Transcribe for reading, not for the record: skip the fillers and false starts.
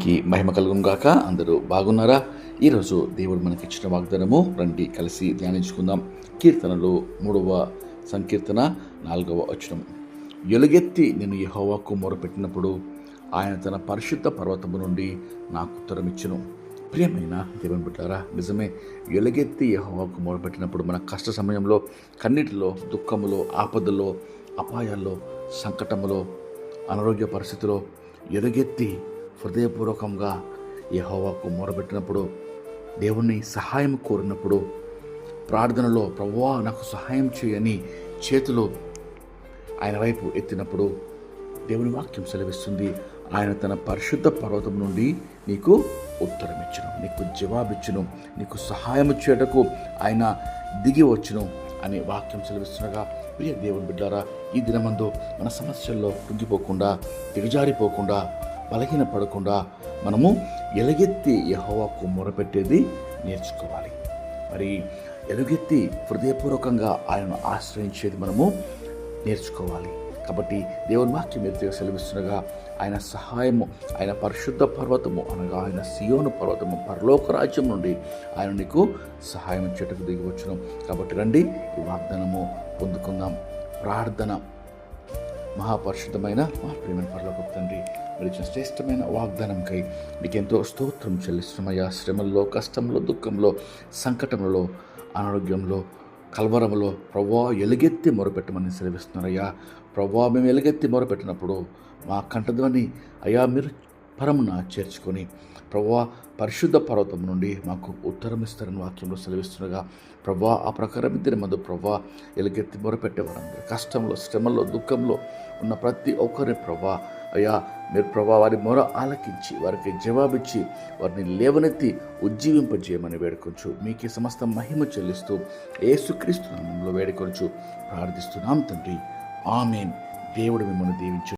దేవునికి మహిమ కలుగును గాక. అందరూ బాగున్నారా? ఈరోజు దేవుడు మనకిచ్చిన వాగ్దానము రండి కలిసి ధ్యానించుకుందాం. కీర్తనలు 3వ సంకీర్తన 4వ వచనం. ఎలుగెత్తి నేను యెహోవాకు మొరపెట్టినప్పుడు ఆయన తన పరిశుద్ధ పర్వతము నుండి నాకు ఉత్తరమిచ్చును. ప్రియమైన దేవుని బిడ్డలారా, నిజమే, ఎలుగెత్తి యెహోవాకు మొరపెట్టినప్పుడు మన కష్ట సమయంలో, కన్నీటిలో, దుఃఖములో, ఆపదల్లో, అపాయాల్లో, సంకటములో, అనారోగ్య పరిస్థితిలో ఎలుగెత్తి హృదయపూర్వకంగా యెహోవాకు మొరపెట్టినప్పుడు, దేవుణ్ణి సహాయం కోరినప్పుడు, ప్రార్థనలో ప్రభువా నాకు సహాయం చేయని చేతులు ఆయన వైపు ఎత్తినప్పుడు దేవుని వాక్యం సెలవిస్తుంది, ఆయన తన పరిశుద్ధ పర్వతం నుండి నీకు ఉత్తరమిచ్చును, నీకు జవాబిచ్చును, నీకు సహాయం చేయటకు ఆయన దిగి వచ్చును అనే వాక్యం సెలవిస్తుండగా, ప్రియ దేవుని బిడ్డారా, ఈ దినమందు మన సమస్యల్లో కృంగిపోకుండా, దిగజారిపోకుండా, బలహీన పడకుండా మనము ఎలుగెత్తి యెహోవాకు మొరపెట్టేది నేర్చుకోవాలి. మరి ఎలుగెత్తి హృదయపూర్వకంగా ఆయనను ఆశ్రయించేది మనము నేర్చుకోవాలి. కాబట్టి దేవుని వాక్యం ఎత్తుగా సెలవిస్తుండగా, ఆయన సహాయము, ఆయన పరిశుద్ధ పర్వతము అనగా ఆయన సియోను పర్వతము, పరలోక రాజ్యం నుండి ఆయన నీకు సహాయం చేయటకు దిగి వచ్చును. కాబట్టి రండి ఈ వాగ్దానము పొందుకుందాం. ప్రార్థన. మహాపరిశుద్ధమైన మా ప్రియమైన పరలోక తండ్రి, మరి ఇచ్చిన శ్రేష్టమైన వాగ్దానంకై నీకెంతో స్తోత్రం చెల్లిస్తున్నామయ్యా. శ్రమల్లో, కష్టంలో, దుఃఖంలో, సంకటంలో, అనారోగ్యంలో, కలవరంలో ప్రభువా ఎలుగెత్తి మొరపెట్టమని సెలవిస్తున్నారయ్యా. ప్రభువా మేము ఎలుగెత్తి మొరపెట్టినప్పుడు మా కంఠధ్వని అయ్యా మీరు పరమున చేర్చుకొని ప్రభువా పరిశుద్ధ పర్వతం నుండి మాకు ఉత్తరం ఇస్తారని వాక్యంలో సెలవిస్తుండగా, ప్రభువా ఆ ప్రకారం ఇద్దరి మందు ప్రభువా ఎలుగెత్తి మొరపెట్టేవారందరూ కష్టంలో, శ్రమల్లో, దుఃఖంలో ఉన్న ప్రతి ఒక్కరి ప్రభువా అయ్యా మీరు ప్రభా వారి మొర ఆలకించి వారికి జవాబిచ్చి వారిని లేవనెత్తి ఉజ్జీవింపజేయమని వేడుకొంచు. మీకే సమస్త మహిమ చెల్లిస్తూ యేసుక్రీస్తు నామములో వేడుకొంచు ప్రార్థిస్తున్నాం తండ్రి. ఆమేన్. దేవుడు మిమ్మల్ని దీవించు.